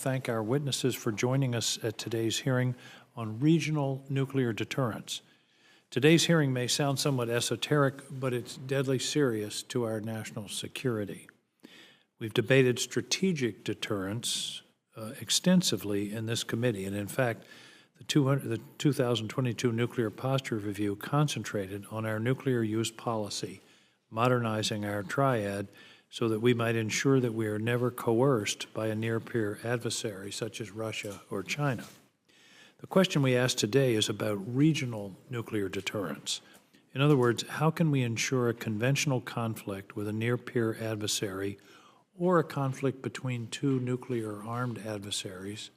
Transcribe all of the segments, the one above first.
thank our witnesses for joining us at today's hearing on regional nuclear deterrence. Today's hearing may sound somewhat esoteric, but it's deadly serious to our national security. We've debated strategic deterrence extensively in this committee, and in fact, the 2022 Nuclear Posture Review concentrated on our nuclear use policy, modernizing our triad so that we might ensure that we are never coerced by a near-peer adversary such as Russia or China. The question we ask today is about regional nuclear deterrence. In other words, how can we ensure a conventional conflict with a near-peer adversary or a conflict between two nuclear-armed adversaries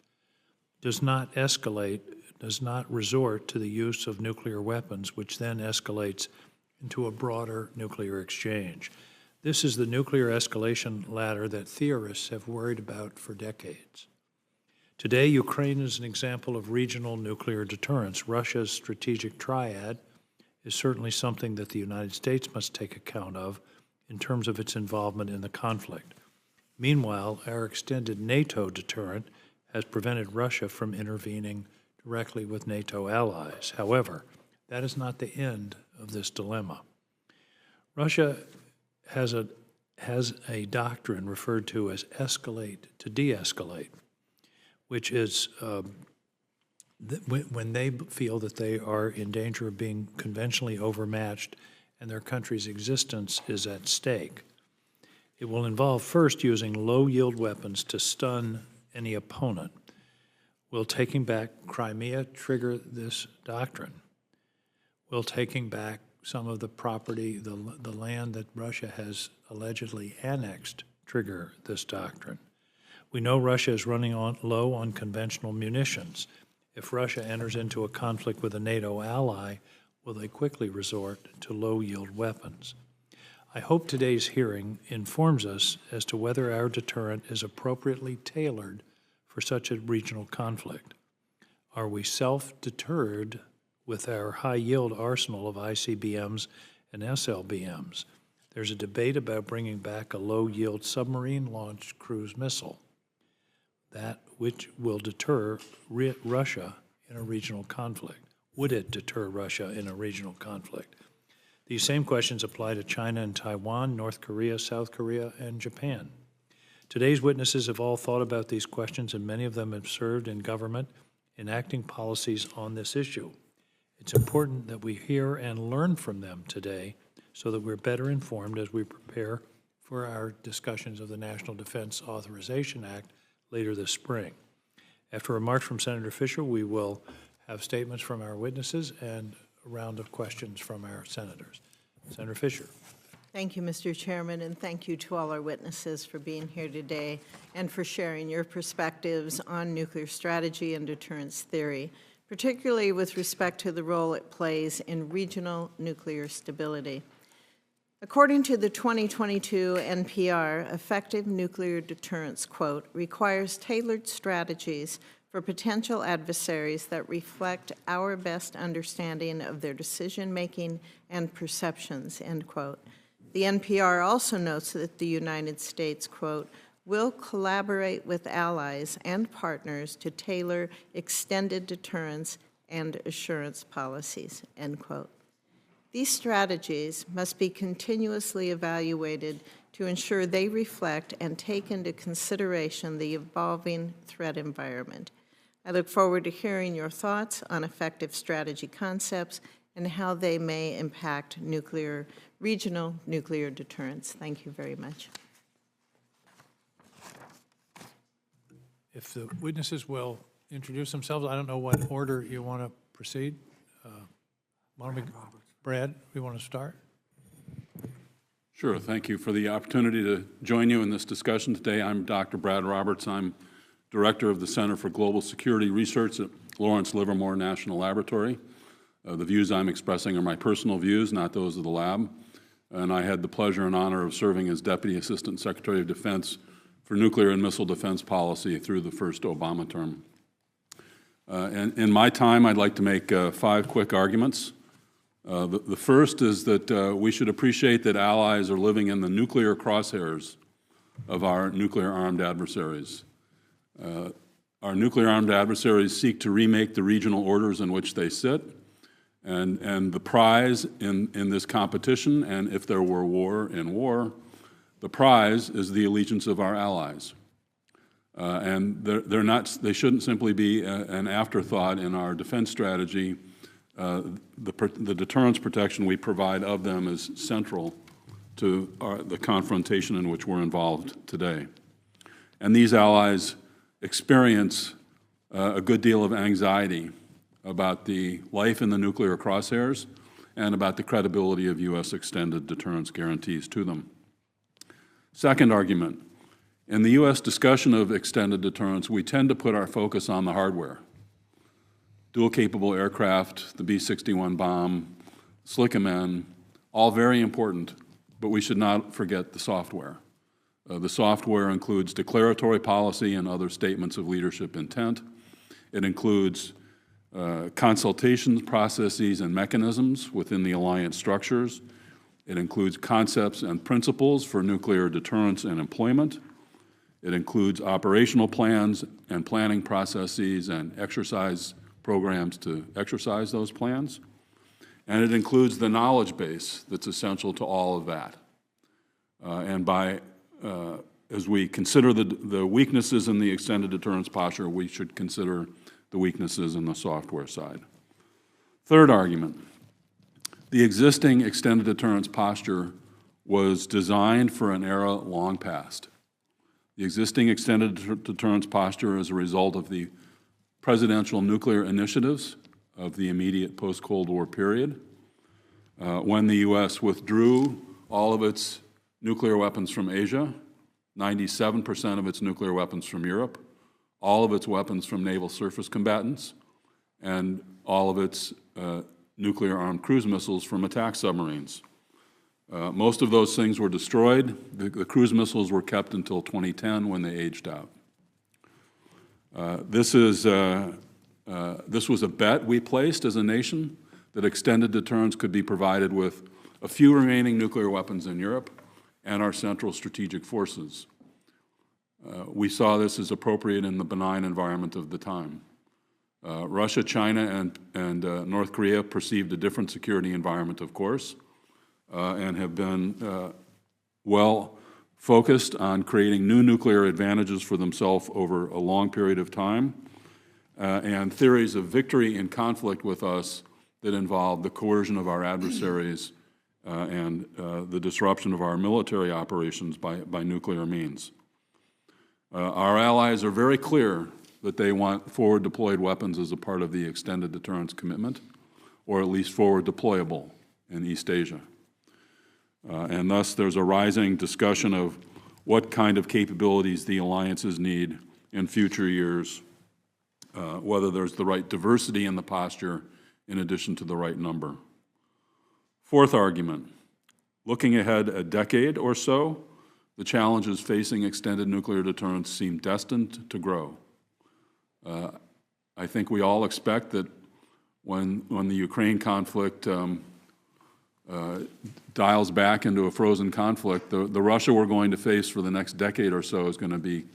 does not escalate, does not resort to the use of nuclear weapons, which then escalates into a broader nuclear exchange. This is the nuclear escalation ladder that theorists have worried about for decades. Today, Ukraine is an example of regional nuclear deterrence. Russia's strategic triad is certainly something that the United States must take account of in terms of its involvement in the conflict. Meanwhile, our extended NATO deterrent has prevented Russia from intervening directly with NATO allies. However, that is not the end of this dilemma. Russia has a doctrine referred to as escalate to de-escalate, which is when they feel that they are in danger of being conventionally overmatched and their country's existence is at stake. It will involve first using low-yield weapons to stun any opponent. Will taking back Crimea trigger this doctrine? Will taking back some of the property, the land that Russia has allegedly annexed, trigger this doctrine? We know Russia is running low on conventional munitions. If Russia enters into a conflict with a NATO ally, will they quickly resort to low-yield weapons? I hope today's hearing informs us as to whether our deterrent is appropriately tailored for such a regional conflict. Are we self-deterred with our high-yield arsenal of ICBMs and SLBMs? There's a debate about bringing back a low-yield submarine-launched cruise missile, that which will deter Russia in a regional conflict. Would it deter Russia in a regional conflict? These same questions apply to China and Taiwan, North Korea, South Korea, and Japan. Today's witnesses have all thought about these questions, and many of them have served in government enacting policies on this issue. It's important that we hear and learn from them today so that we're better informed as we prepare for our discussions of the National Defense Authorization Act later this spring. After remarks from Senator Fisher, we will have statements from our witnesses and a round of questions from our senators. Senator Fisher. Thank you, Mr. Chairman, and thank you to all our witnesses for being here today and for sharing your perspectives on nuclear strategy and deterrence theory, particularly with respect to the role it plays in regional nuclear stability. According to the 2022 NPR, effective nuclear deterrence, quote, requires tailored strategies for potential adversaries that reflect our best understanding of their decision-making and perceptions, end quote. The NPR also notes that the United States, quote, will collaborate with allies and partners to tailor extended deterrence and assurance policies, end quote. These strategies must be continuously evaluated to ensure they reflect and take into consideration the evolving threat environment. I look forward to hearing your thoughts on effective strategy concepts and how they may impact regional nuclear deterrence. Thank you very much. If the witnesses will introduce themselves, I don't know what order you want to proceed. Brad, we want to start? Sure, thank you for the opportunity to join you in this discussion today. I'm Dr. Brad Roberts. I'm Director of the Center for Global Security Research at Lawrence Livermore National Laboratory. The views I'm expressing are my personal views, not those of the lab. And I had the pleasure and honor of serving as Deputy Assistant Secretary of Defense for Nuclear and Missile Defense Policy through the first Obama term. And in my time, I'd like to make 5 quick arguments. The first is that we should appreciate that allies are living in the nuclear crosshairs of our nuclear-armed adversaries. our nuclear-armed adversaries seek to remake the regional orders in which they sit, and the prize in this competition, and if there were war in war, the prize is the allegiance of our allies. And they shouldn't simply be an afterthought in our defense strategy. The deterrence protection we provide of them is central to the confrontation in which we're involved today. And these allies experience a good deal of anxiety about the life in the nuclear crosshairs and about the credibility of U.S. extended deterrence guarantees to them. Second argument, in the U.S. discussion of extended deterrence, we tend to put our focus on the hardware. Dual-capable aircraft, the B-61 bomb, SLICM-N, all very important, but we should not forget the software. The software includes declaratory policy and other statements of leadership intent. It includes consultations, processes, and mechanisms within the alliance structures. It includes concepts and principles for nuclear deterrence and employment. It includes operational plans and planning processes and exercise programs to exercise those plans. And it includes the knowledge base that's essential to all of that. As we consider the weaknesses in the extended deterrence posture, we should consider the weaknesses in the software side. Third argument, the existing extended deterrence posture was designed for an era long past. The existing extended deterrence posture is a result of the presidential nuclear initiatives of the immediate post-Cold War period, when the U.S. withdrew all of its nuclear weapons from Asia, 97% of its nuclear weapons from Europe, all of its weapons from naval surface combatants, and all of its nuclear-armed cruise missiles from attack submarines. Most of those things were destroyed. The cruise missiles were kept until 2010 when they aged out. This was a bet we placed as a nation that extended deterrence could be provided with a few remaining nuclear weapons in Europe and our central strategic forces. We saw this as appropriate in the benign environment of the time. Russia, China, and North Korea perceived a different security environment, of course, and have been well focused on creating new nuclear advantages for themselves over a long period of time, and theories of victory in conflict with us that involve the coercion of our adversaries and the disruption of our military operations by nuclear means. Our allies are very clear that they want forward deployed weapons as a part of the extended deterrence commitment, or at least forward deployable in East Asia. And thus there's a rising discussion of what kind of capabilities the alliances need in future years, whether there's the right diversity in the posture in addition to the right number. Fourth argument, looking ahead a decade or so, the challenges facing extended nuclear deterrence seem destined to grow. I think we all expect that when the Ukraine conflict dials back into a frozen conflict, the Russia we're going to face for the next decade or so is going to be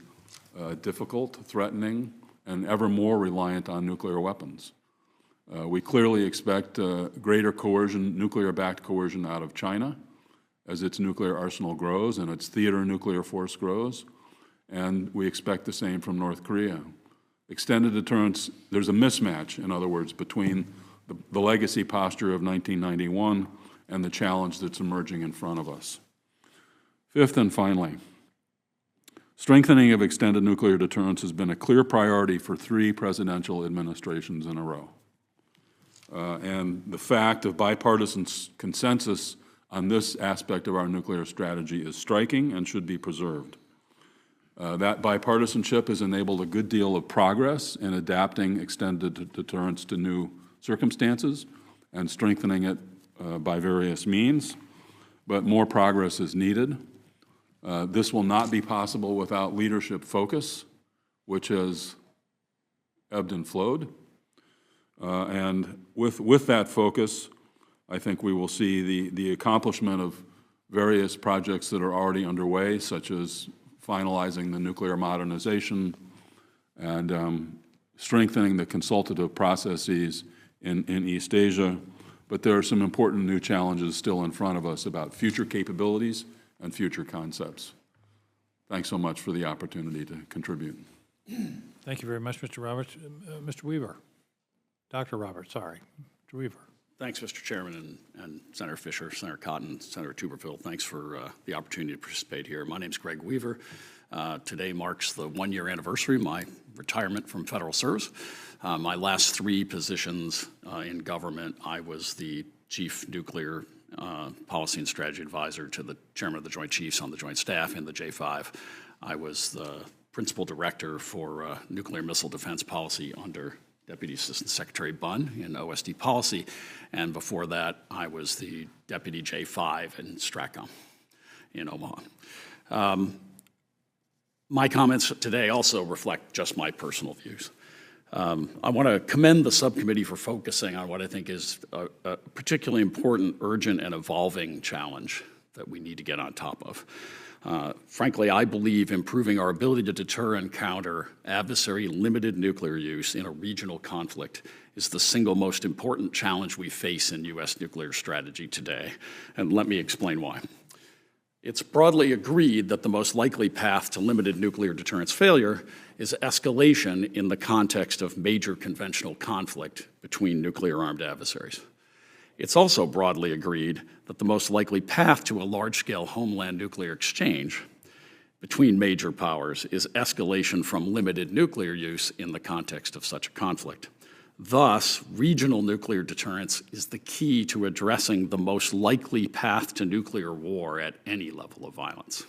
difficult, threatening, and ever more reliant on nuclear weapons. We clearly expect greater coercion, nuclear-backed coercion out of China as its nuclear arsenal grows and its theater nuclear force grows, and we expect the same from North Korea. Extended deterrence, there's a mismatch, in other words, between the legacy posture of 1991 and the challenge that's emerging in front of us. Fifth and finally, strengthening of extended nuclear deterrence has been a clear priority for 3 presidential administrations in a row. And the fact of bipartisan consensus on this aspect of our nuclear strategy is striking and should be preserved. That bipartisanship has enabled a good deal of progress in adapting extended deterrence to new circumstances and strengthening it by various means, but more progress is needed. This will not be possible without leadership focus, which has ebbed and flowed. And with that focus, I think we will see the accomplishment of various projects that are already underway, such as finalizing the nuclear modernization and strengthening the consultative processes in East Asia. But there are some important new challenges still in front of us about future capabilities and future concepts. Thanks so much for the opportunity to contribute. Thank you very much, Mr. Roberts. Mr. Weaver, Dr. Roberts, sorry, Mr. Weaver. Thanks, Mr. Chairman, and Senator Fisher, Senator Cotton, Senator Tuberville. Thanks for the opportunity to participate here. My name is Greg Weaver. Today marks the one-year anniversary of my retirement from federal service. My last 3 positions in government, I was the Chief Nuclear Policy and Strategy Advisor to the Chairman of the Joint Chiefs on the Joint Staff in the J5. I was the Principal Director for Nuclear Missile Defense Policy under Deputy Assistant Secretary Bunn in OSD Policy, and before that, I was the Deputy J5 in STRATCOM in Omaha. My comments today also reflect just my personal views. I want to commend the subcommittee for focusing on what I think is a particularly important, urgent, and evolving challenge that we need to get on top of. Frankly, I believe improving our ability to deter and counter adversary-limited nuclear use in a regional conflict is the single most important challenge we face in U.S. nuclear strategy today, and let me explain why. It's broadly agreed that the most likely path to limited nuclear deterrence failure is escalation in the context of major conventional conflict between nuclear-armed adversaries. It's also broadly agreed that the most likely path to a large-scale homeland nuclear exchange between major powers is escalation from limited nuclear use in the context of such a conflict. Thus, regional nuclear deterrence is the key to addressing the most likely path to nuclear war at any level of violence.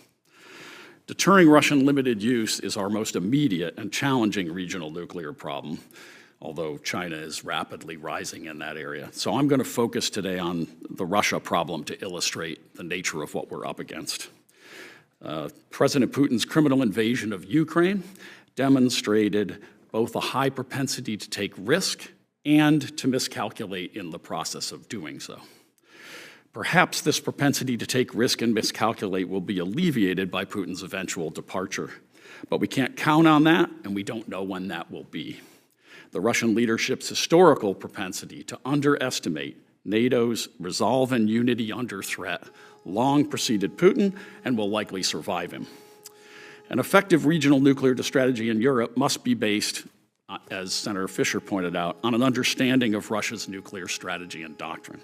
Deterring Russian limited use is our most immediate and challenging regional nuclear problem, although China is rapidly rising in that area. So I'm going to focus today on the Russia problem to illustrate the nature of what we're up against. President Putin's criminal invasion of Ukraine demonstrated both a high propensity to take risk and to miscalculate in the process of doing so. Perhaps this propensity to take risk and miscalculate will be alleviated by Putin's eventual departure, but we can't count on that, and we don't know when that will be. The Russian leadership's historical propensity to underestimate NATO's resolve and unity under threat long preceded Putin and will likely survive him. An effective regional nuclear strategy in Europe must be based, as Senator Fisher pointed out, on an understanding of Russia's nuclear strategy and doctrine.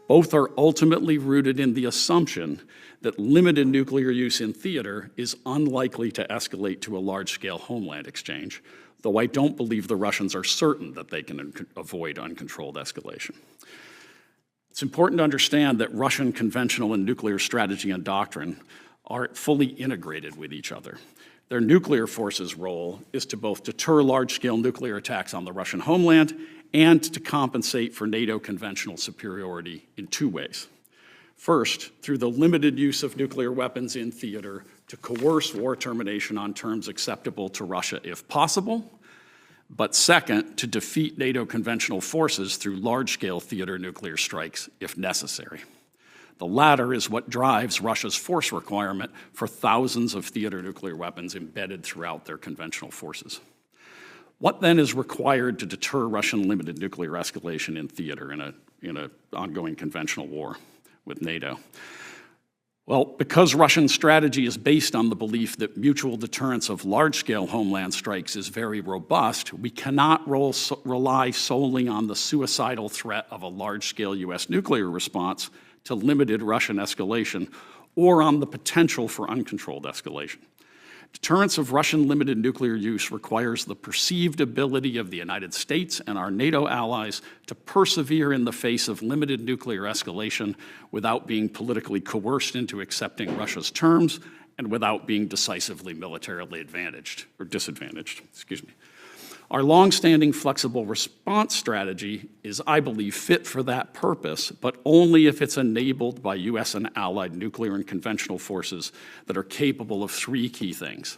Both are ultimately rooted in the assumption that limited nuclear use in theater is unlikely to escalate to a large-scale homeland exchange, though I don't believe the Russians are certain that they can avoid uncontrolled escalation. It's important to understand that Russian conventional and nuclear strategy and doctrine are fully integrated with each other. Their nuclear forces' role is to both deter large-scale nuclear attacks on the Russian homeland and to compensate for NATO conventional superiority in 2 ways. First, through the limited use of nuclear weapons in theater to coerce war termination on terms acceptable to Russia if possible, but second, to defeat NATO conventional forces through large-scale theater nuclear strikes if necessary. The latter is what drives Russia's force requirement for thousands of theater nuclear weapons embedded throughout their conventional forces. What then is required to deter Russian limited nuclear escalation in theater in an ongoing conventional war with NATO? Well, because Russian strategy is based on the belief that mutual deterrence of large-scale homeland strikes is very robust, we cannot rely solely on the suicidal threat of a large-scale U.S. nuclear response to limited Russian escalation or on the potential for uncontrolled escalation. Deterrence of Russian limited nuclear use requires the perceived ability of the United States and our NATO allies to persevere in the face of limited nuclear escalation without being politically coerced into accepting Russia's terms and without being decisively militarily disadvantaged. Our longstanding flexible response strategy is, I believe, fit for that purpose, but only if it's enabled by U.S. and allied nuclear and conventional forces that are capable of 3 key things.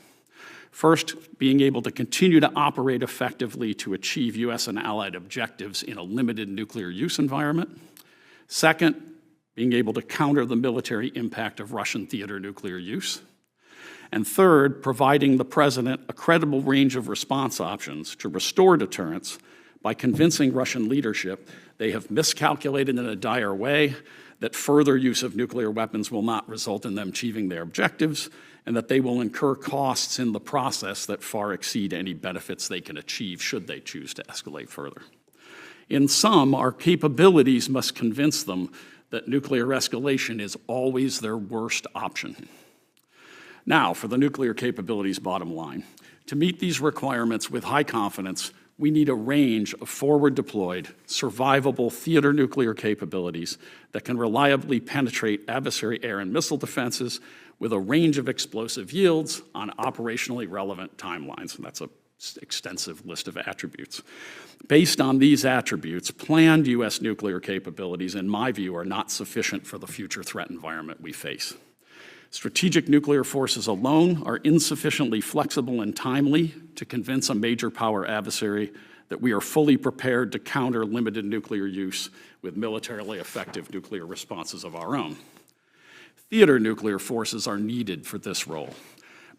First, being able to continue to operate effectively to achieve U.S. and allied objectives in a limited nuclear use environment. Second, being able to counter the military impact of Russian theater nuclear use. And third, providing the President a credible range of response options to restore deterrence by convincing Russian leadership they have miscalculated in a dire way, that further use of nuclear weapons will not result in them achieving their objectives, and that they will incur costs in the process that far exceed any benefits they can achieve should they choose to escalate further. In sum, our capabilities must convince them that nuclear escalation is always their worst option. Now, for the nuclear capabilities bottom line. To meet these requirements with high confidence, we need a range of forward-deployed, survivable theater nuclear capabilities that can reliably penetrate adversary air and missile defenses with a range of explosive yields on operationally relevant timelines. And that's an extensive list of attributes. Based on these attributes, planned U.S. nuclear capabilities, in my view, are not sufficient for the future threat environment we face. Strategic nuclear forces alone are insufficiently flexible and timely to convince a major power adversary that we are fully prepared to counter limited nuclear use with militarily effective nuclear responses of our own. Theater nuclear forces are needed for this role,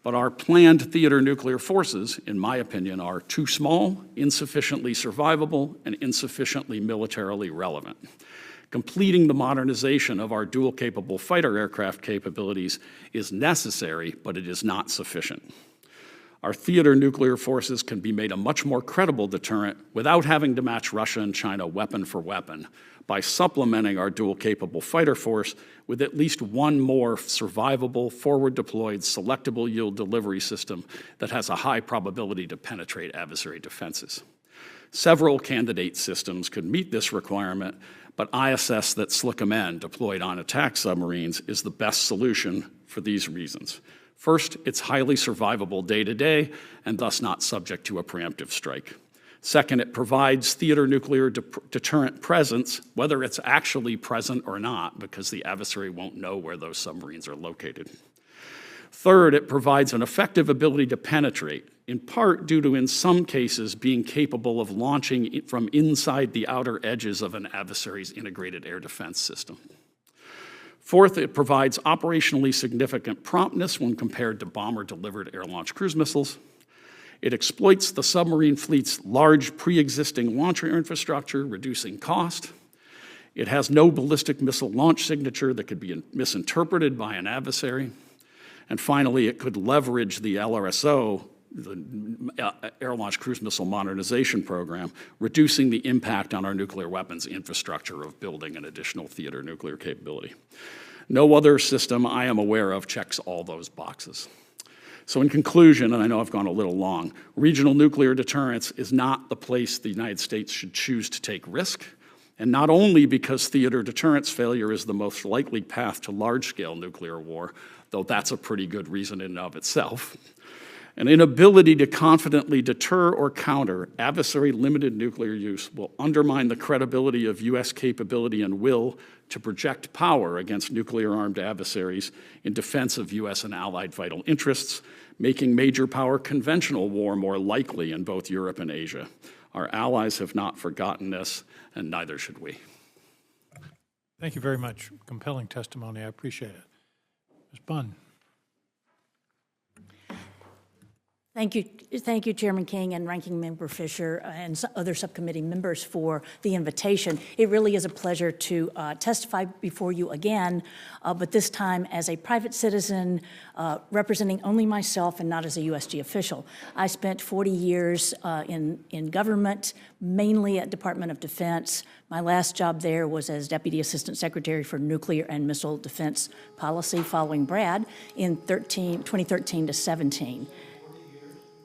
but our planned theater nuclear forces, in my opinion, are too small, insufficiently survivable, and insufficiently militarily relevant. Completing the modernization of our dual-capable fighter aircraft capabilities is necessary, but it is not sufficient. Our theater nuclear forces can be made a much more credible deterrent without having to match Russia and China weapon for weapon by supplementing our dual-capable fighter force with at least one more survivable, forward-deployed, selectable yield delivery system that has a high probability to penetrate adversary defenses. Several candidate systems could meet this requirement, but I assess that SLCM-N, deployed on attack submarines, is the best solution for these reasons. First, it's highly survivable day-to-day and thus not subject to a preemptive strike. Second, it provides theater nuclear deterrent presence, whether it's actually present or not, because the adversary won't know where those submarines are located. Third, it provides an effective ability to penetrate, in part due to, in some cases, being capable of launching from inside the outer edges of an adversary's integrated air defense system. Fourth, it provides operationally significant promptness when compared to bomber-delivered air-launched cruise missiles. It exploits the submarine fleet's large pre-existing launcher infrastructure, reducing cost. It has no ballistic missile launch signature that could be misinterpreted by an adversary. And finally, it could leverage the LRSO, the Air-Launched Cruise Missile Modernization Program, reducing the impact on our nuclear weapons infrastructure of building an additional theater nuclear capability. No other system I am aware of checks all those boxes. So in conclusion, and I know I've gone a little long, regional nuclear deterrence is not the place the United States should choose to take risk, and not only because theater deterrence failure is the most likely path to large-scale nuclear war, though that's a pretty good reason in and of itself. An inability to confidently deter or counter adversary-limited nuclear use will undermine the credibility of U.S. capability and will to project power against nuclear-armed adversaries in defense of U.S. and allied vital interests, making major power conventional war more likely in both Europe and Asia. Our allies have not forgotten this, and neither should we. Thank you very much. Compelling testimony. I appreciate it. Ms. Bunn. Thank you, Chairman King and Ranking Member Fisher and other subcommittee members for the invitation. It really is a pleasure to testify before you again, but this time as a private citizen representing only myself and not as a USG official. I spent 40 years in government, mainly at Department of Defense. My last job there was as Deputy Assistant Secretary for Nuclear and Missile Defense Policy following Brad in 2013 to 17.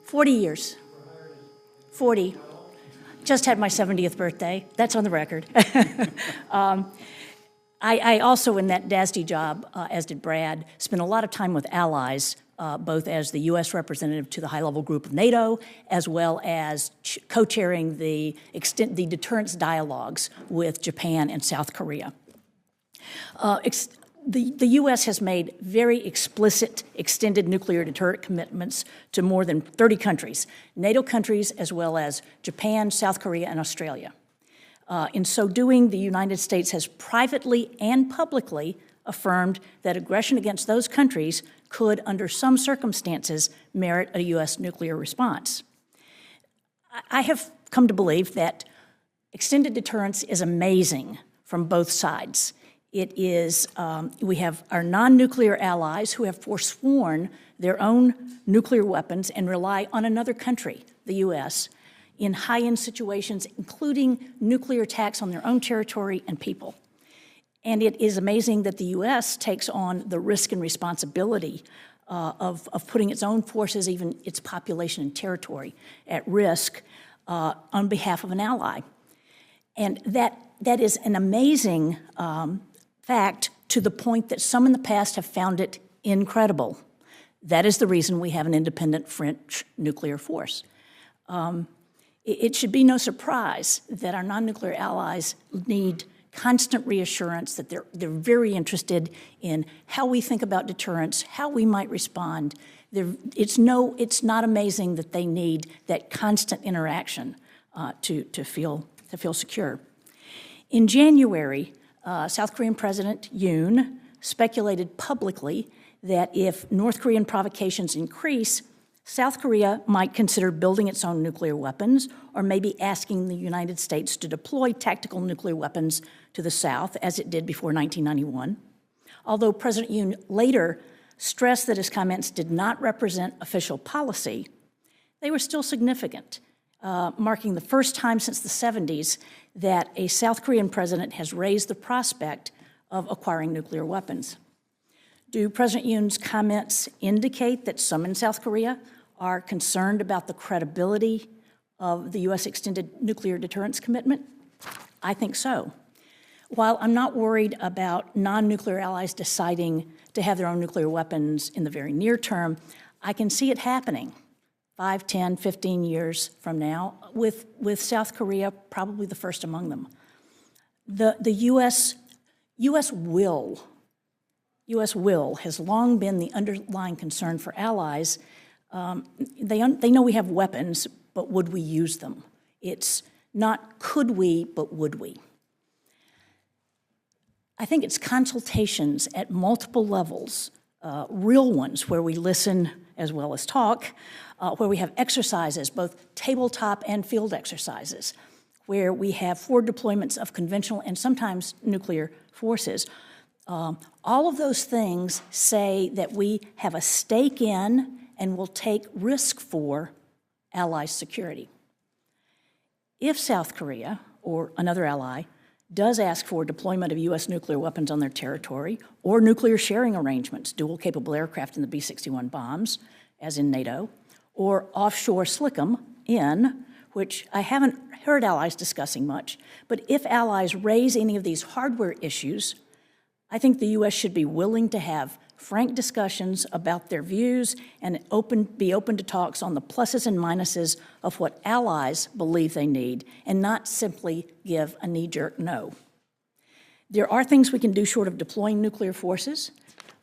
40 years. 40. Just had my 70th birthday. That's on the record. I also, in that DASD job, as did Brad, spent a lot of time with allies, both as the U.S. representative to the high-level group of NATO, as well as co-chairing the deterrence dialogues with Japan and South Korea. The U.S. has made very explicit extended nuclear deterrent commitments to more than 30 countries, NATO countries as well as Japan, South Korea, and Australia. In so doing, the United States has privately and publicly affirmed that aggression against those countries could, under some circumstances, merit a U.S. nuclear response. I have come to believe that extended deterrence is amazing from both sides. It is, we have our non-nuclear allies who have forsworn their own nuclear weapons and rely on another country, the U.S., in high-end situations, including nuclear attacks on their own territory and people. And it is amazing that the U.S. takes on the risk and responsibility of putting its own forces, even its population and territory, at risk on behalf of an ally. And that is an amazing fact, to the point that some in the past have found it incredible. That is the reason we have an independent French nuclear force. It should be no surprise that our non-nuclear allies need constant reassurance that they're very interested in how we think about deterrence, how we might respond. It's not amazing that they need that constant interaction to feel secure. In January, South Korean President Yoon speculated publicly that if North Korean provocations increase, South Korea might consider building its own nuclear weapons, or maybe asking the United States to deploy tactical nuclear weapons to the South, as it did before 1991. Although President Yoon later stressed that his comments did not represent official policy, they were still significant, marking the first time since the 70s that a South Korean president has raised the prospect of acquiring nuclear weapons. Do President Yoon's comments indicate that some in South Korea are concerned about the credibility of the U.S. extended nuclear deterrence commitment? I think so. While I'm not worried about non-nuclear allies deciding to have their own nuclear weapons in the very near term, I can see it happening 5, 10, 15 years from now, with South Korea probably the first among them. The U.S. will has long been the underlying concern for allies. They know we have weapons, but would we use them? It's not could we, but would we? I think it's consultations at multiple levels, real ones where we listen as well as talk, where we have exercises, both tabletop and field exercises, where we have forward deployments of conventional and sometimes nuclear forces. All of those things say that we have a stake in and will take risk for allies' security. If South Korea, or another ally, does ask for deployment of U.S. nuclear weapons on their territory, or nuclear sharing arrangements, dual-capable aircraft in the B-61 bombs, as in NATO, or offshore SLICM, which I haven't heard allies discussing much, but if allies raise any of these hardware issues, I think the U.S. should be willing to have frank discussions about their views and be open to talks on the pluses and minuses of what allies believe they need, and not simply give a knee-jerk no. There are things we can do short of deploying nuclear forces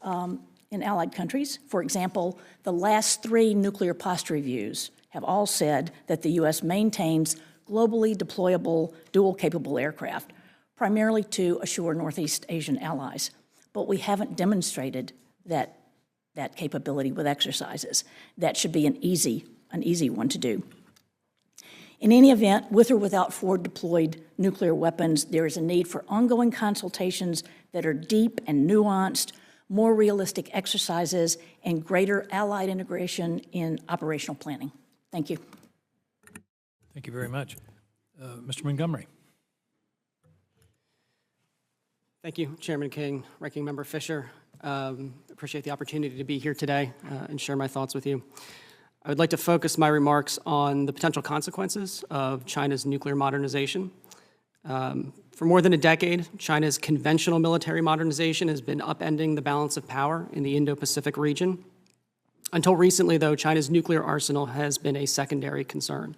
in allied countries. For example, the last 3 nuclear posture reviews have all said that the U.S. maintains globally deployable dual-capable aircraft, primarily to assure Northeast Asian allies. But we haven't demonstrated that capability with exercises. That should be an easy one to do. In any event, with or without forward deployed nuclear weapons, there is a need for ongoing consultations that are deep and nuanced, more realistic exercises, and greater allied integration in operational planning. Thank you. Thank you very much. Mr. Montgomery. Thank you, Chairman King, Ranking Member Fisher. Appreciate the opportunity to be here today and share my thoughts with you. I would like to focus my remarks on the potential consequences of China's nuclear modernization. For more than a decade, China's conventional military modernization has been upending the balance of power in the Indo-Pacific region. Until recently, though, China's nuclear arsenal has been a secondary concern.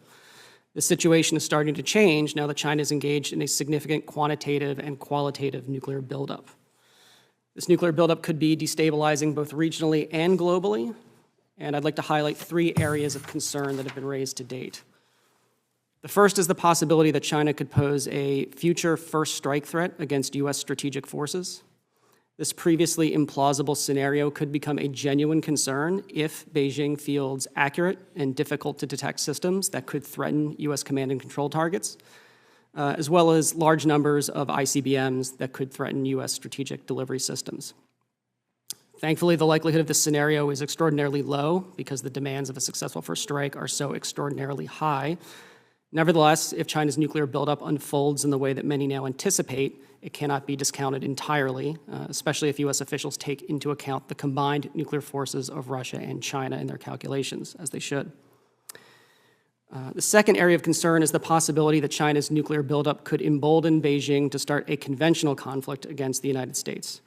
The situation is starting to change now that China is engaged in a significant quantitative and qualitative nuclear buildup. This nuclear buildup could be destabilizing both regionally and globally, and I'd like to highlight 3 areas of concern that have been raised to date. The first is the possibility that China could pose a future first strike threat against U.S. strategic forces. This previously implausible scenario could become a genuine concern if Beijing fields accurate and difficult to detect systems that could threaten U.S. command and control targets, as well as large numbers of ICBMs that could threaten U.S. strategic delivery systems. Thankfully, the likelihood of this scenario is extraordinarily low because the demands of a successful first strike are so extraordinarily high. Nevertheless, if China's nuclear buildup unfolds in the way that many now anticipate, it cannot be discounted entirely, especially if U.S. officials take into account the combined nuclear forces of Russia and China in their calculations, as they should. The second area of concern is the possibility that China's nuclear buildup could embolden Beijing to start a conventional conflict against the United States.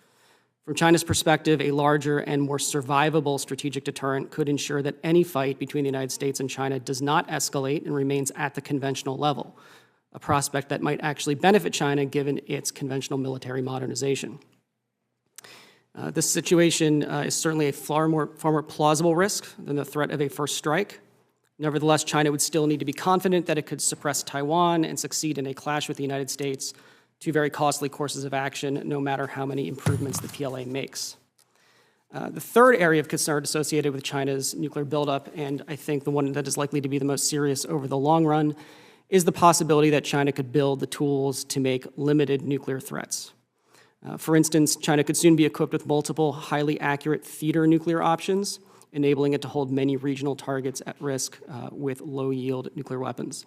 From China's perspective, a larger and more survivable strategic deterrent could ensure that any fight between the United States and China does not escalate and remains at the conventional level, a prospect that might actually benefit China given its conventional military modernization. This situation is certainly a far more plausible risk than the threat of a first strike. Nevertheless, China would still need to be confident that it could suppress Taiwan and succeed in a clash with the United States, two very costly courses of action, no matter how many improvements the PLA makes. The third area of concern associated with China's nuclear buildup, and I think the one that is likely to be the most serious over the long run, is the possibility that China could build the tools to make limited nuclear threats. For instance, China could soon be equipped with multiple highly accurate theater nuclear options, enabling it to hold many regional targets at risk with low-yield nuclear weapons.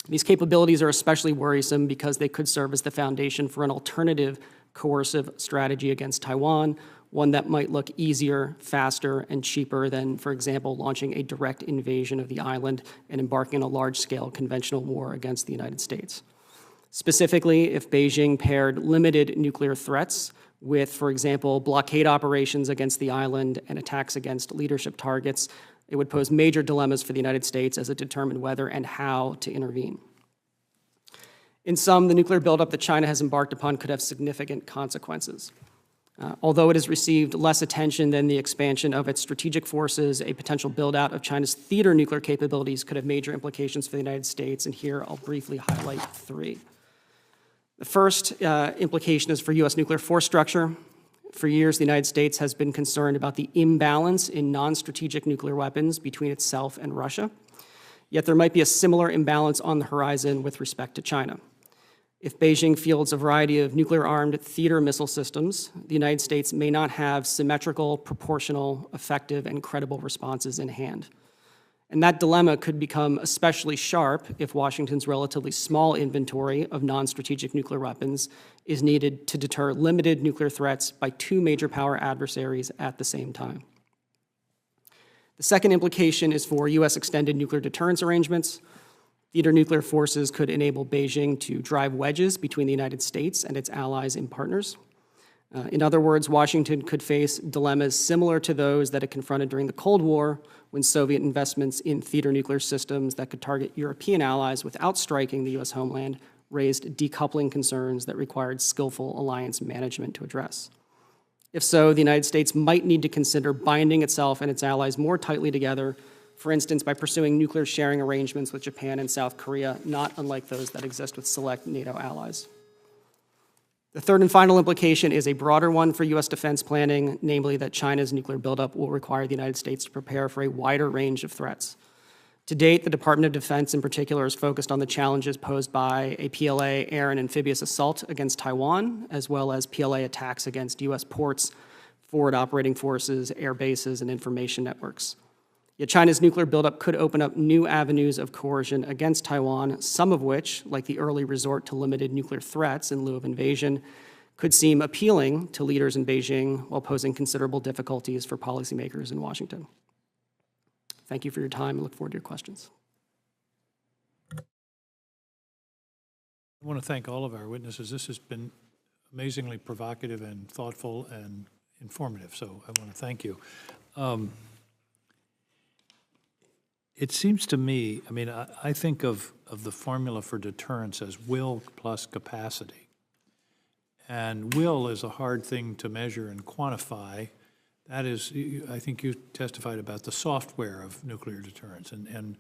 These capabilities are especially worrisome because they could serve as the foundation for an alternative coercive strategy against Taiwan, one that might look easier, faster, and cheaper than, for example, launching a direct invasion of the island and embarking on a large-scale conventional war against the United States. Specifically, if Beijing paired limited nuclear threats with, for example, blockade operations against the island and attacks against leadership targets, it would pose major dilemmas for the United States as it determined whether and how to intervene. In sum, the nuclear buildup that China has embarked upon could have significant consequences. Although it has received less attention than the expansion of its strategic forces, a potential build-out of China's theater nuclear capabilities could have major implications for the United States, and here I'll briefly highlight three. The first implication is for U.S. nuclear force structure. For years, the United States has been concerned about the imbalance in non-strategic nuclear weapons between itself and Russia. Yet there might be a similar imbalance on the horizon with respect to China. If Beijing fields a variety of nuclear-armed theater missile systems, the United States may not have symmetrical, proportional, effective, and credible responses in hand. And that dilemma could become especially sharp if Washington's relatively small inventory of non-strategic nuclear weapons is needed to deter limited nuclear threats by two major power adversaries at the same time. The second implication is for U.S. extended nuclear deterrence arrangements. Theater nuclear forces could enable Beijing to drive wedges between the United States and its allies and partners. In other words, Washington could face dilemmas similar to those that it confronted during the Cold War when Soviet investments in theater nuclear systems that could target European allies without striking the U.S. homeland raised decoupling concerns that required skillful alliance management to address. If so, the United States might need to consider binding itself and its allies more tightly together, for instance, by pursuing nuclear sharing arrangements with Japan and South Korea, not unlike those that exist with select NATO allies. The third and final implication is a broader one for U.S. defense planning, namely that China's nuclear buildup will require the United States to prepare for a wider range of threats. To date, the Department of Defense in particular is focused on the challenges posed by a PLA air and amphibious assault against Taiwan, as well as PLA attacks against U.S. ports, forward operating forces, air bases, and information networks. Yet China's nuclear buildup could open up new avenues of coercion against Taiwan, some of which, like the early resort to limited nuclear threats in lieu of invasion, could seem appealing to leaders in Beijing while posing considerable difficulties for policymakers in Washington. Thank you for your time and look forward to your questions. I want to thank all of our witnesses. This has been amazingly provocative and thoughtful and informative, so I want to thank you. It seems to me, I mean, I think of the formula for deterrence as will plus capacity. And will is a hard thing to measure and quantify. That is, I think you testified about the software of nuclear deterrence, and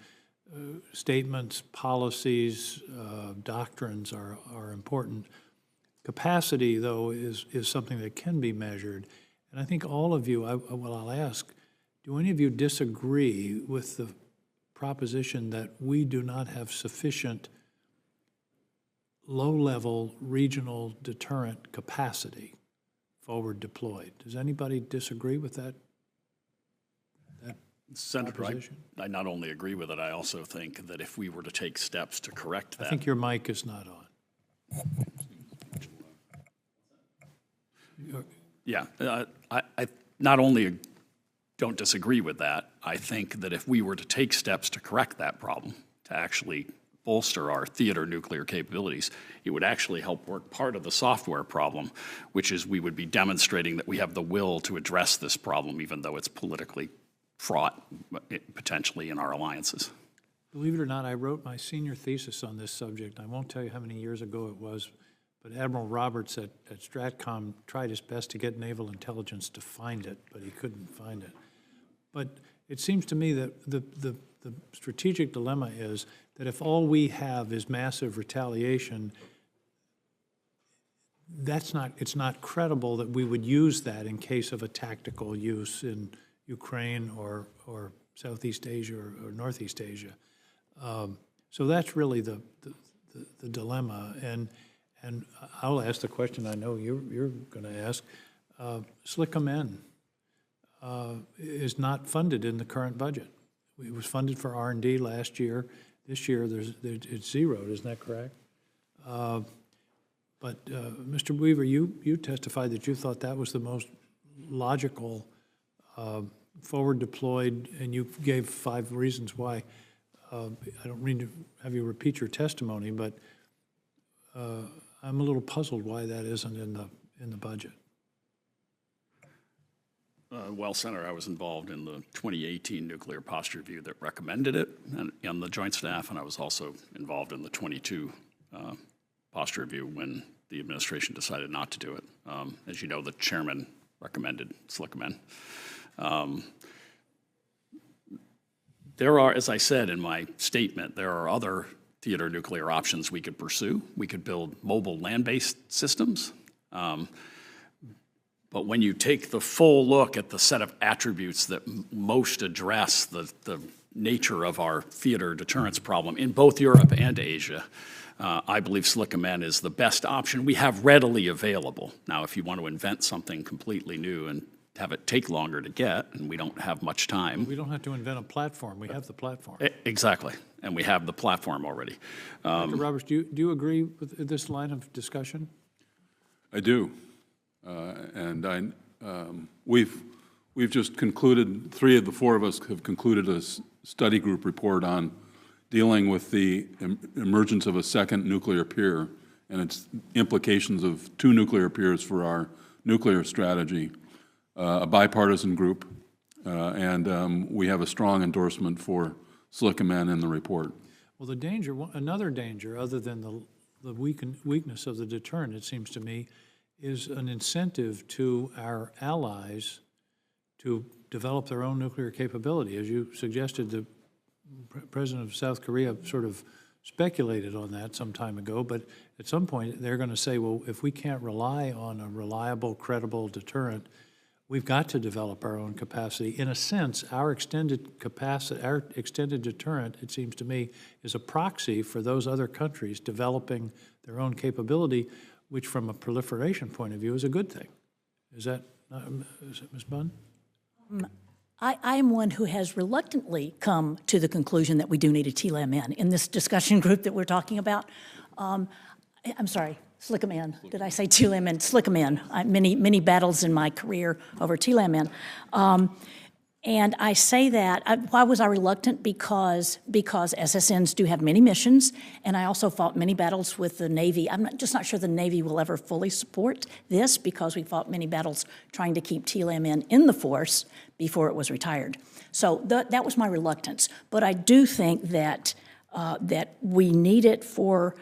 statements, policies, doctrines are important. Capacity, though, is something that can be measured. And I think all of you, I'll ask, do any of you disagree with the proposition that we do not have sufficient low-level regional deterrent capacity forward deployed? Does anybody disagree with that? Senator, proposition? I not only agree with it, I also think that if we were to take steps to correct that. I think your mic is not on. Yeah, I not only don't disagree with that, I think that if we were to take steps to correct that problem, to actually bolster our theater nuclear capabilities, it would actually help work part of the software problem, which is we would be demonstrating that we have the will to address this problem, even though it's politically fraught potentially in our alliances. Believe it or not, I wrote my senior thesis on this subject. I won't tell you how many years ago it was, but Admiral Roberts at Stratcom tried his best to get naval intelligence to find it, but he couldn't find it. But it seems to me that the strategic dilemma is that if all we have is massive retaliation, it's not credible that we would use that in case of a tactical use in Ukraine or Southeast Asia or Northeast Asia. So that's really the dilemma. And I'll ask the question I know you're going to ask. SLCM is not funded in the current budget. It was funded for R&D last year. This year it's zeroed, isn't that correct? But Mr. Weaver, you testified that you thought that was the most logical forward deployed, and you gave 5 reasons why. I don't mean to have you repeat your testimony, but I'm a little puzzled why that isn't in the budget. Well, Senator, I was involved in the 2018 nuclear posture review that recommended it and the Joint Staff, and I was also involved in the 22 posture review when the administration decided not to do it. As you know, the chairman recommended SLCM. There are, as I said in my statement, there are other theater nuclear options we could pursue. We could build mobile land-based systems. But when you take the full look at the set of attributes that most address the nature of our theater deterrence problem in both Europe and Asia, I believe SLCM is the best option we have readily available. Now, if you want to invent something completely new and have it take longer to get, and we don't have much time. We don't have to invent a platform. We have the platform. Exactly, and we have the platform already. Dr. Roberts, do you agree with this line of discussion? I do. We've just concluded, 3 of the 4 of us have concluded a study group report on dealing with the emergence of a second nuclear peer and its implications of 2 nuclear peers for our nuclear strategy, a bipartisan group, and we have a strong endorsement for SLCM in the report. Well, the danger, another danger, other than the weakness of the deterrent, it seems to me, is an incentive to our allies to develop their own nuclear capability. As you suggested, the president of South Korea sort of speculated on that some time ago, but at some point they're going to say, well, if we can't rely on a reliable, credible deterrent, we've got to develop our own capacity. In a sense, our extended capacity, our extended deterrent, it seems to me, is a proxy for those other countries developing their own capability, which from a proliferation point of view is a good thing. Is that Ms. Bunn? I am one who has reluctantly come to the conclusion that we do need a TLAM in this discussion group that we're talking about. I'm sorry, SLCM. Did I say TLAM? SLCM. Many battles in my career over TLAM. And I say that, why was I reluctant? Because SSNs do have many missions, and I also fought many battles with the Navy. I'm just not sure the Navy will ever fully support this, because we fought many battles trying to keep TLAM in the force before it was retired. So that was my reluctance. But I do think that we need it for,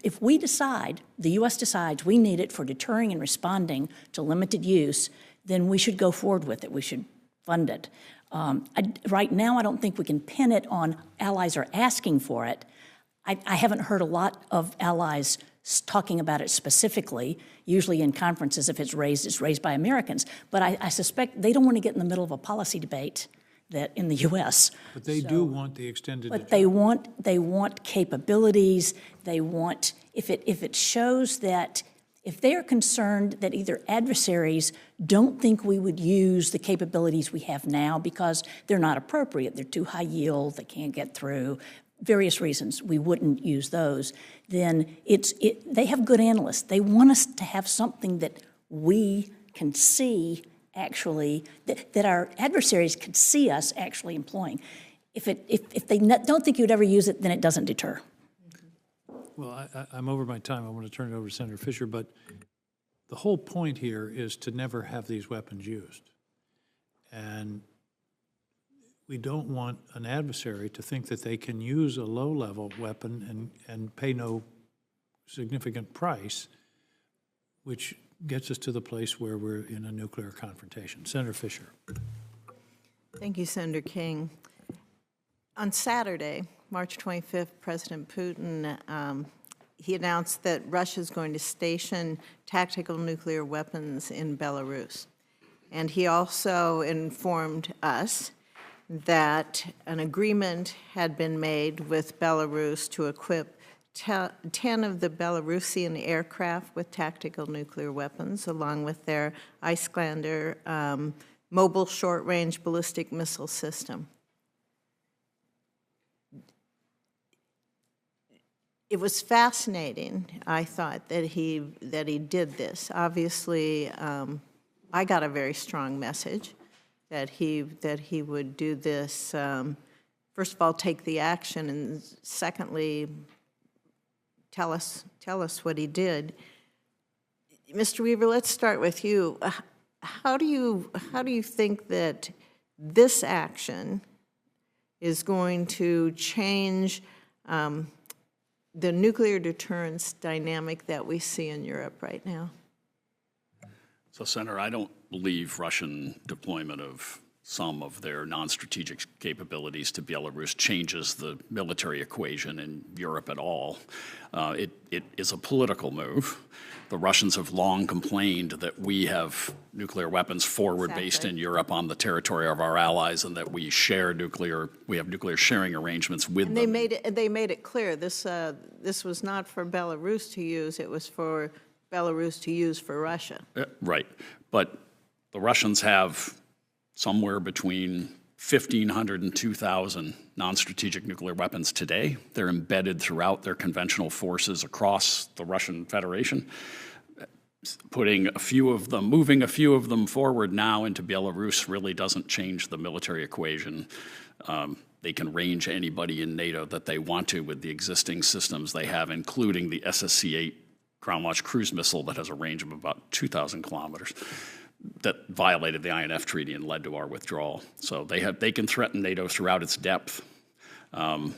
if we decide, the U.S. decides we need it for deterring and responding to limited use, then we should go forward with it. We should fund it. Right now, I don't think we can pin it on allies are asking for it. I haven't heard a lot of allies talking about it specifically. Usually in conferences, if it's raised by Americans. But I suspect they don't want to get in the middle of a policy debate that in the U.S. But they do want the extended But deterrence. they want capabilities. They want, if it shows that, if they are concerned that either adversaries don't think we would use the capabilities we have now because they're not appropriate, they're too high yield, they can't get through, various reasons we wouldn't use those, then they have good analysts. They want us to have something that we can see actually, that our adversaries could see us actually employing. If they don't think you'd ever use it, then it doesn't deter. Well, I'm over my time. I want to turn it over to Senator Fisher, but the whole point here is to never have these weapons used. And we don't want an adversary to think that they can use a low-level weapon and pay no significant price, which gets us to the place where we're in a nuclear confrontation. Senator Fisher. Thank you, Senator King. On Saturday, March 25th, President Putin, he announced that Russia is going to station tactical nuclear weapons in Belarus. And he also informed us that an agreement had been made with Belarus to equip 10 of the Belarusian aircraft with tactical nuclear weapons, along with their Islander mobile short-range ballistic missile system. It was fascinating, I thought, that he did this. Obviously, I got a very strong message that he would do this. First of all, take the action, and secondly, tell us what he did. Mr. Weaver, let's start with you. How do you think that this action is going to change the nuclear deterrence dynamic that we see in Europe right now? So, Senator, I don't believe Russian deployment of some of their non-strategic capabilities to Belarus changes the military equation in Europe at all. It is a political move. The Russians have long complained that we have nuclear weapons forward-based in Europe on the territory of our allies, and that we have nuclear sharing arrangements with them. They made it clear this was not for Belarus to use; it was for Belarus to use for Russia. Right, but the Russians have somewhere between 1,500 and 2,000 non-strategic nuclear weapons today. They're embedded throughout their conventional forces across the Russian Federation. Moving a few of them forward now into Belarus really doesn't change the military equation. They can range anybody in NATO that they want to with the existing systems they have, including the SSC-8 ground-launched cruise missile that has a range of about 2,000 kilometers. That violated the INF Treaty and led to our withdrawal. So they can threaten NATO throughout its depth, and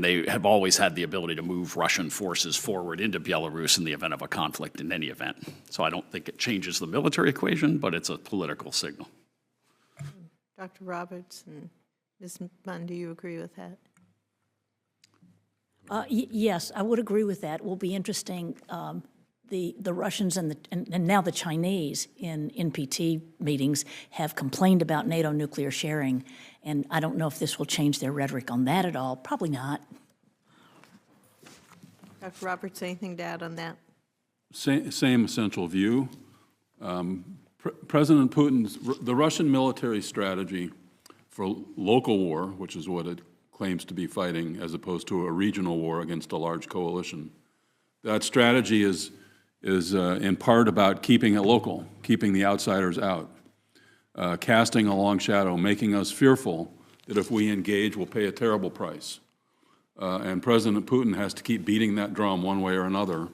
they have always had the ability to move Russian forces forward into Belarus in the event of a conflict in any event. So I don't think it changes the military equation, but it's a political signal. Dr. Roberts and Ms. Munn, do you agree with that? Yes, I would agree with that. It will be interesting. The Russians and now the Chinese in NPT meetings have complained about NATO nuclear sharing, and I don't know if this will change their rhetoric on that at all. Probably not. Dr. Roberts, anything to add on that? Same essential view. President Putin's, the Russian military strategy for local war, which is what it claims to be fighting, as opposed to a regional war against a large coalition, that strategy is in part about keeping it local, keeping the outsiders out, casting a long shadow, making us fearful that if we engage, we'll pay a terrible price. And President Putin has to keep beating that drum one way or another.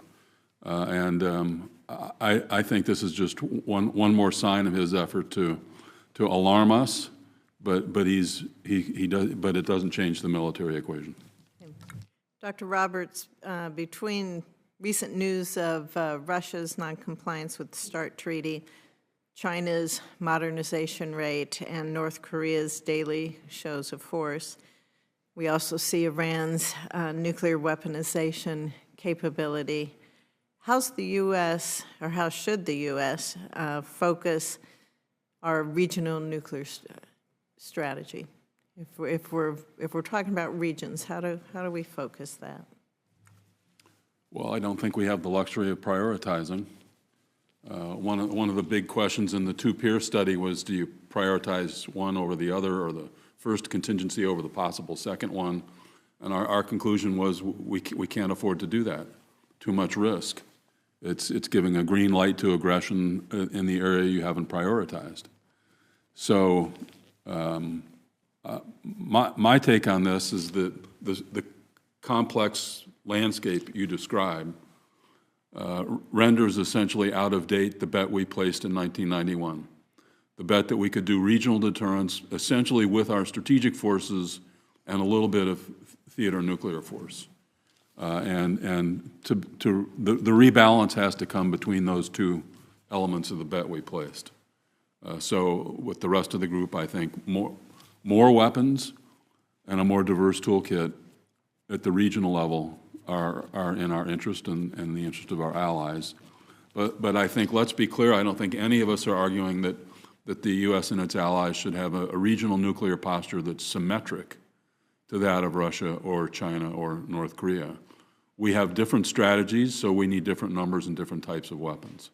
I think this is just one more sign of his effort to alarm us, but it doesn't change the military equation. Dr. Roberts, between recent news of Russia's noncompliance with the START Treaty, China's modernization rate, and North Korea's daily shows of force, We also see Iran's nuclear weaponization capability. How's the U.S., or how should the U.S. Focus our regional nuclear strategy? If we're talking about regions, how do we focus that? Well, I don't think we have the luxury of prioritizing. One of the big questions in the two-peer study was, do you prioritize one over the other, or the first contingency over the possible second one? And our conclusion was we can't afford to do that. Too much risk. It's giving a green light to aggression in the area you haven't prioritized. So my take on this is that the complex landscape you describe renders essentially out of date the bet we placed in 1991. The bet that we could do regional deterrence essentially with our strategic forces and a little bit of theater nuclear force. And the rebalance has to come between those two elements of the bet we placed. So with the rest of the group, I think more weapons and a more diverse toolkit at the regional level are in our interest and the interest of our allies. But I think, let's be clear, I don't think any of us are arguing that the U.S. and its allies should have a regional nuclear posture that's symmetric to that of Russia or China or North Korea. We have different strategies, so we need different numbers and different types of weapons.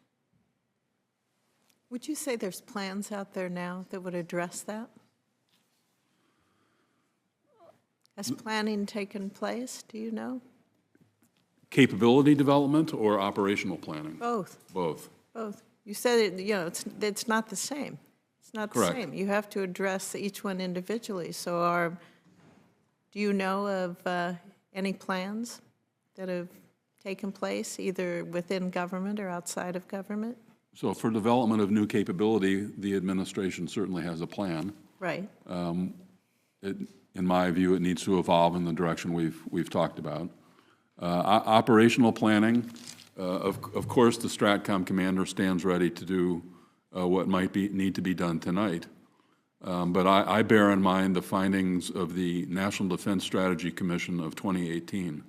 Would you say there's plans out there now that would address that? Has planning taken place, do you know? Capability development or operational planning? Both. Both. Both. You said it's not the same. It's not the Correct. same. You have to address each one individually. So do you know of any plans that have taken place, either within government or outside of government? So for development of new capability, the administration certainly has a plan. Right. In my view, it needs to evolve in the direction we've talked about. Operational planning, of course, the STRATCOM commander stands ready to do what might need to be done tonight. But I bear in mind the findings of the National Defense Strategy Commission of 2018,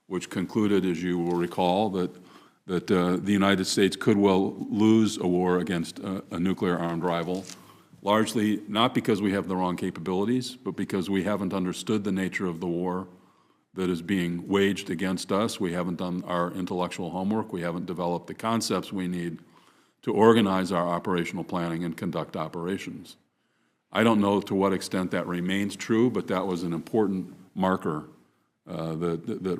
which concluded, as you will recall, that the United States could well lose a war against a nuclear-armed rival, largely not because we have the wrong capabilities, but because we haven't understood the nature of the war that is being waged against us. We haven't done our intellectual homework. We haven't developed the concepts we need to organize our operational planning and conduct operations. I don't know to what extent that remains true, but that was an important marker that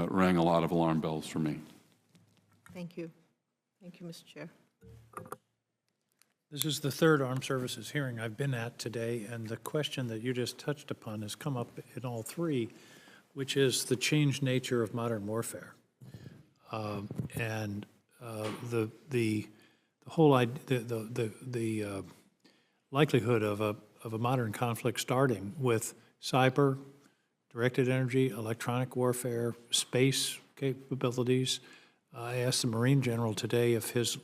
rang a lot of alarm bells for me. Thank you. Thank you, Mr. Chair. This is the third Armed Services hearing I've been at today, and the question that you just touched upon has come up in all three, which is the changed nature of modern warfare. The whole the likelihood of a modern conflict starting with cyber, directed energy, electronic warfare, space capabilities. I asked the Marine General today if his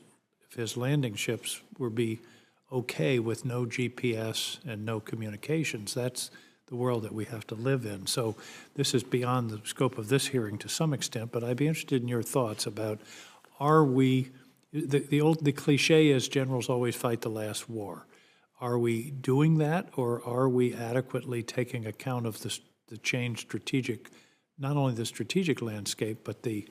landing ships would be okay with no GPS and no communications. That's the world that we have to live in. So this is beyond the scope of this hearing to some extent, but I'd be interested in your thoughts about, are we, the cliche is generals always fight the last war. Are we doing that, or are we adequately taking account of the changed strategic, not only the strategic landscape, but the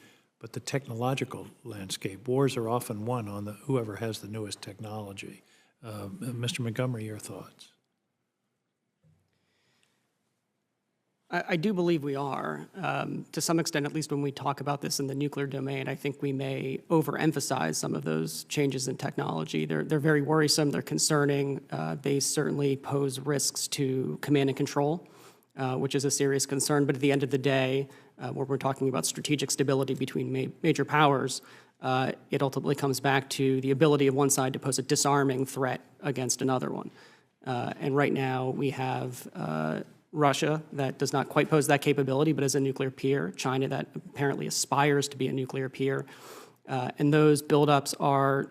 technological landscape? Wars are often won on whoever has the newest technology. Mr. Montgomery, your thoughts? I do believe we are. To some extent, at least when we talk about this in the nuclear domain, I think we may overemphasize some of those changes in technology. They're very worrisome, they're concerning. They certainly pose risks to command and control, which is a serious concern. But at the end of the day, where we're talking about strategic stability between major powers, it ultimately comes back to the ability of one side to pose a disarming threat against another one. And right now, we have Russia that does not quite pose that capability, but is a nuclear peer. China that apparently aspires to be a nuclear peer. And those buildups are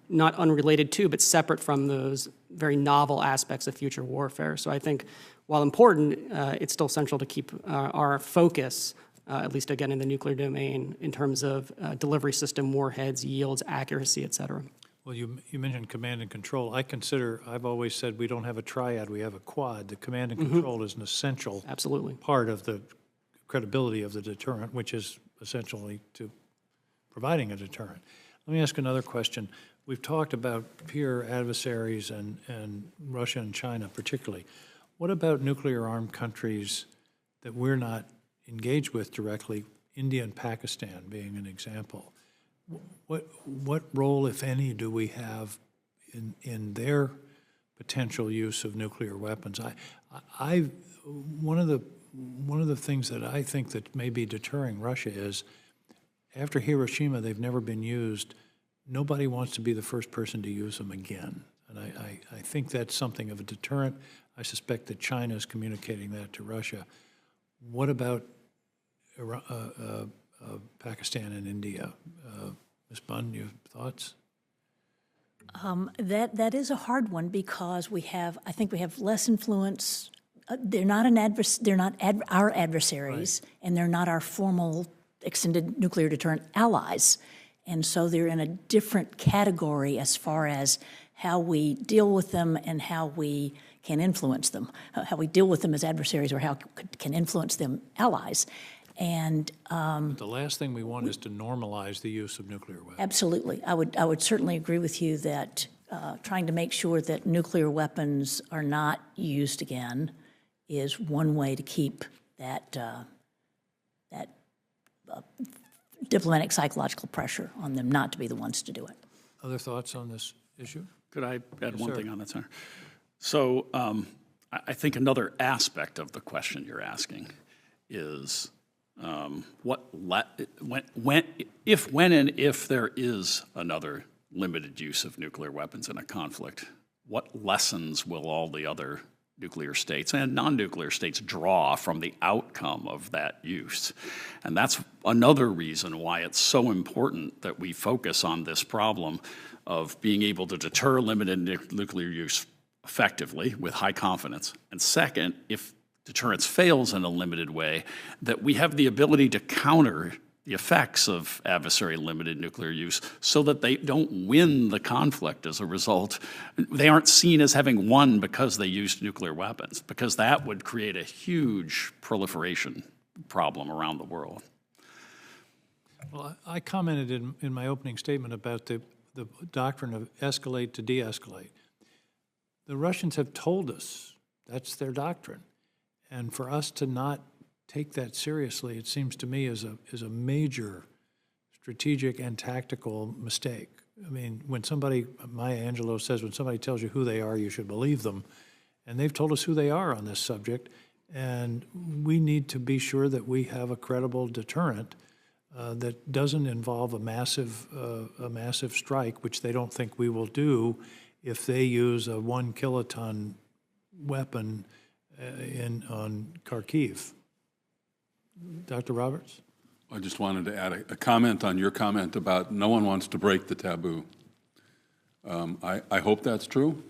not unrelated to, but separate from those very novel aspects of future warfare. So I think while important, it's still central to keep our focus, at least again in the nuclear domain, in terms of delivery system, warheads, yields, accuracy, et cetera. Well, you mentioned command and control. I've always said we don't have a triad, we have a quad. The command and control is an essential Absolutely. part of the credibility of the deterrent, which is essentially to providing a deterrent. Let me ask another question. We've talked about peer adversaries and Russia and China particularly. What about nuclear-armed countries that we're not engaged with directly, India and Pakistan being an example? What role, if any, do we have in their potential use of nuclear weapons? One of the things that I think that may be deterring Russia is after Hiroshima, they've never been used. Nobody wants to be the first person to use them again. And I think that's something of a deterrent. I suspect that China is communicating that to Russia. What about Pakistan and India? Ms. Bunn, your thoughts? That is a hard one because I think we have less influence. They're not our adversaries, right, and they're not our formal extended nuclear deterrent allies. And so they're in a different category as far as how we deal with them and how we can influence them, how we deal with them as adversaries or how can influence them allies. And the last thing we want is to normalize the use of nuclear weapons. Absolutely. I would certainly agree with you that trying to make sure that nuclear weapons are not used again is one way to keep that diplomatic psychological pressure on them not to be the ones to do it. Other thoughts on this issue? Could I add one thing on that, Senator? So I think another aspect of the question you're asking is when and if there is another limited use of nuclear weapons in a conflict, what lessons will all the other nuclear states and non-nuclear states draw from the outcome of that use? And that's another reason why it's so important that we focus on this problem of being able to deter limited nuclear use effectively with high confidence. And second, if deterrence fails in a limited way, that we have the ability to counter the effects of adversary limited nuclear use so that they don't win the conflict as a result. They aren't seen as having won because they used nuclear weapons, because that would create a huge proliferation problem around the world. Well, I commented in my opening statement about the doctrine of escalate to de-escalate. The Russians have told us that's their doctrine. And for us to not take that seriously, it seems to me, is a major strategic and tactical mistake. I mean, when somebody, Maya Angelou says, when somebody tells you who they are, you should believe them. And they've told us who they are on this subject. And we need to be sure that we have a credible deterrent that doesn't involve a massive strike, which they don't think we will do if they use a 1 kiloton weapon on Kharkiv. Dr. Roberts? I just wanted to add a comment on your comment about no one wants to break the taboo. I hope that's true,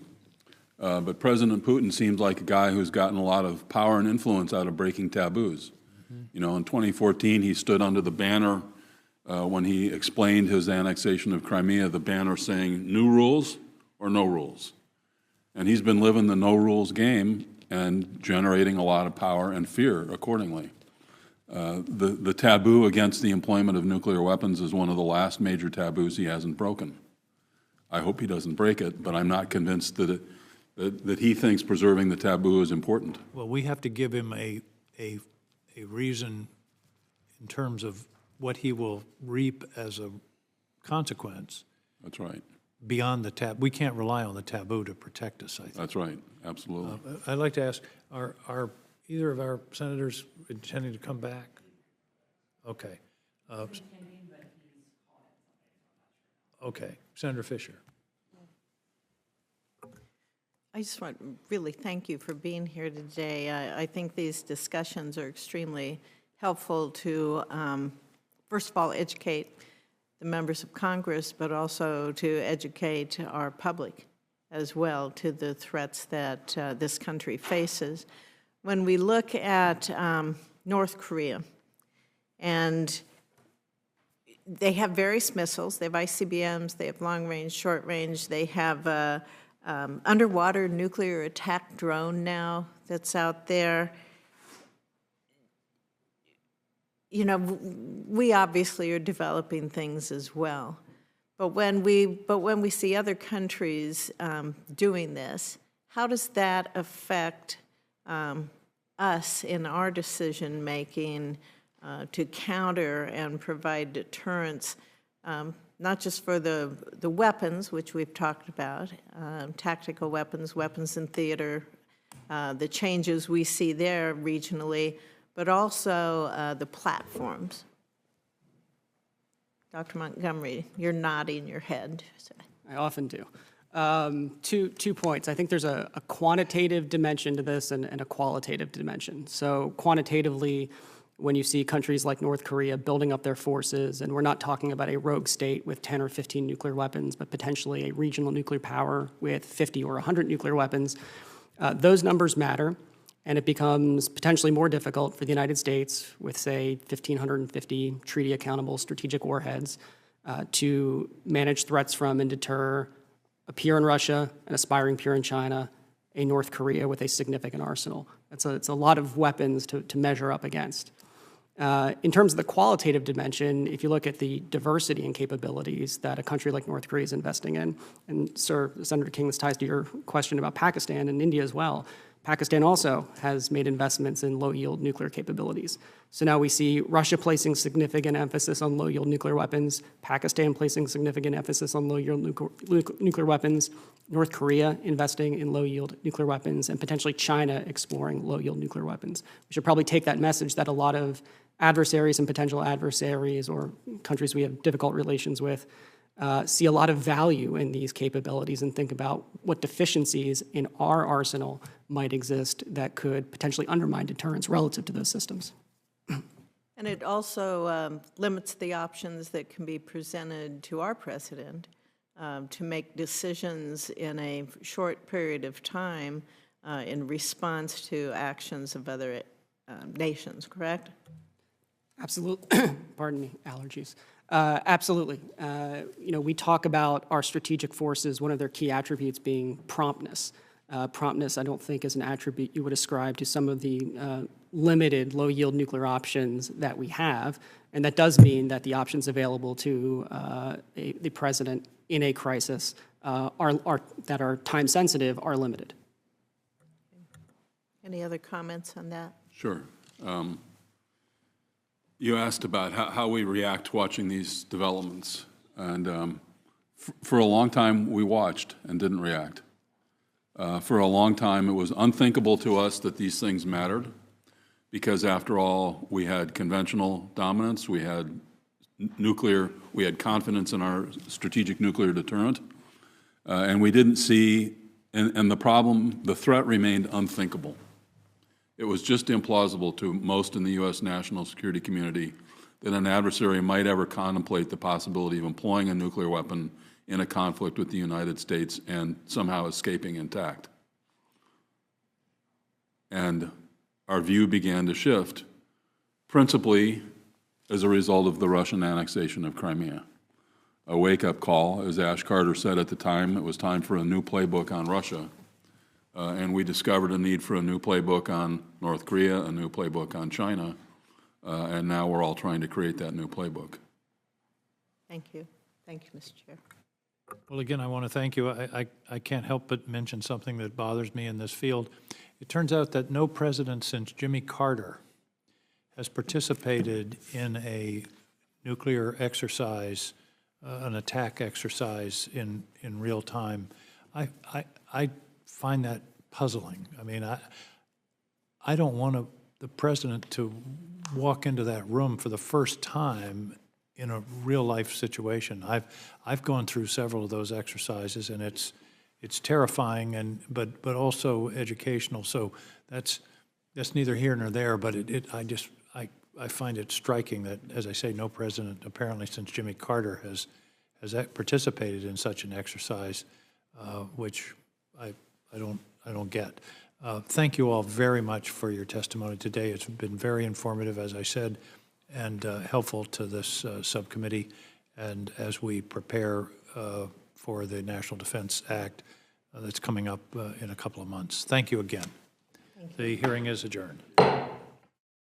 but President Putin seems like a guy who's gotten a lot of power and influence out of breaking taboos. Mm-hmm. You know, in 2014, he stood under the banner when he explained his annexation of Crimea, the banner saying, "New rules or no rules." And he's been living the no rules game and generating a lot of power and fear accordingly. The taboo against the employment of nuclear weapons is one of the last major taboos he hasn't broken. I hope he doesn't break it, but I'm not convinced that he thinks preserving the taboo is important. Well, we have to give him a reason in terms of what he will reap as a consequence. That's right. Beyond the taboo. We can't rely on the taboo to protect us, I think. That's right, absolutely. I'd like to ask, are either of our senators intending to come back? Okay. Okay, Senator Fisher. I just want to really thank you for being here today. I think these discussions are extremely helpful to, first of all, educate the members of Congress, but also to educate our public as well to the threats that this country faces. when we look at North Korea, and they have various missiles. They have ICBMs, they have long-range, short-range, they have underwater nuclear attack drone now that's out there. You know, we obviously are developing things as well. But when we see other countries doing this, how does that affect us in our decision-making to counter and provide deterrence, not just for the weapons, which we've talked about, tactical weapons, weapons in theater, the changes we see there regionally, but also the platforms? Dr. Montgomery, you're nodding your head. I often do. Two points. I think there's a quantitative dimension to this and a qualitative dimension. So quantitatively, when you see countries like North Korea building up their forces, and we're not talking about a rogue state with 10 or 15 nuclear weapons, but potentially a regional nuclear power with 50 or 100 nuclear weapons, those numbers matter, and it becomes potentially more difficult for the United States with, say, 1,550 treaty-accountable strategic warheads to manage threats from and deter a peer in Russia, an aspiring peer in China, a North Korea with a significant arsenal. It's a lot of weapons to measure up against. In terms of the qualitative dimension, if you look at the diversity and capabilities that a country like North Korea is investing in, and Senator King, this ties to your question about Pakistan and India as well, Pakistan also has made investments in low-yield nuclear capabilities. So now we see Russia placing significant emphasis on low-yield nuclear weapons, Pakistan placing significant emphasis on low-yield nuclear weapons, North Korea investing in low-yield nuclear weapons, and potentially China exploring low-yield nuclear weapons. We should probably take that message that a lot of adversaries and potential adversaries or countries we have difficult relations with see a lot of value in these capabilities and think about what deficiencies in our arsenal might exist that could potentially undermine deterrence relative to those systems. And it also limits the options that can be presented to our president to make decisions in a short period of time in response to actions of other nations, correct? Absolutely. Pardon me, allergies. Absolutely. We talk about our strategic forces, one of their key attributes being promptness. Promptness, I don't think, is an attribute you would ascribe to some of the limited low-yield nuclear options that we have, and that does mean that the options available to the president in a crisis that are time-sensitive are limited. Any other comments on that? Sure. You asked about how we react watching these developments, and for a long time we watched and didn't react. For a long time it was unthinkable to us that these things mattered, because after all, we had conventional dominance, we had nuclear, we had confidence in our strategic nuclear deterrent, and we didn't see, and the threat remained unthinkable. It was just implausible to most in the U.S. national security community that an adversary might ever contemplate the possibility of employing a nuclear weapon in a conflict with the United States and somehow escaping intact. And our view began to shift, principally as a result of the Russian annexation of Crimea. A wake-up call, as Ash Carter said at the time, it was time for a new playbook on Russia. And we discovered a need for a new playbook on North Korea, a new playbook on China, and now we're all trying to create that new playbook. Thank you. Thank you, Mr. Chair. Well, again, I want to thank you. I can't help but mention something that bothers me in this field. It turns out that no president since Jimmy Carter has participated in a nuclear exercise, an attack exercise in real time. I find that puzzling. I mean, I don't want the president to walk into that room for the first time in a real-life situation. I've gone through several of those exercises, and it's terrifying, but also educational. So that's neither here nor there. But I find it striking that, as I say, no president apparently since Jimmy Carter has participated in such an exercise, which I don't get. Thank you all very much for your testimony today. It's been very informative, as I said, and helpful to this subcommittee. And as we prepare for the National Defense Act that's coming up in a couple of months. Thank you again. The hearing is adjourned.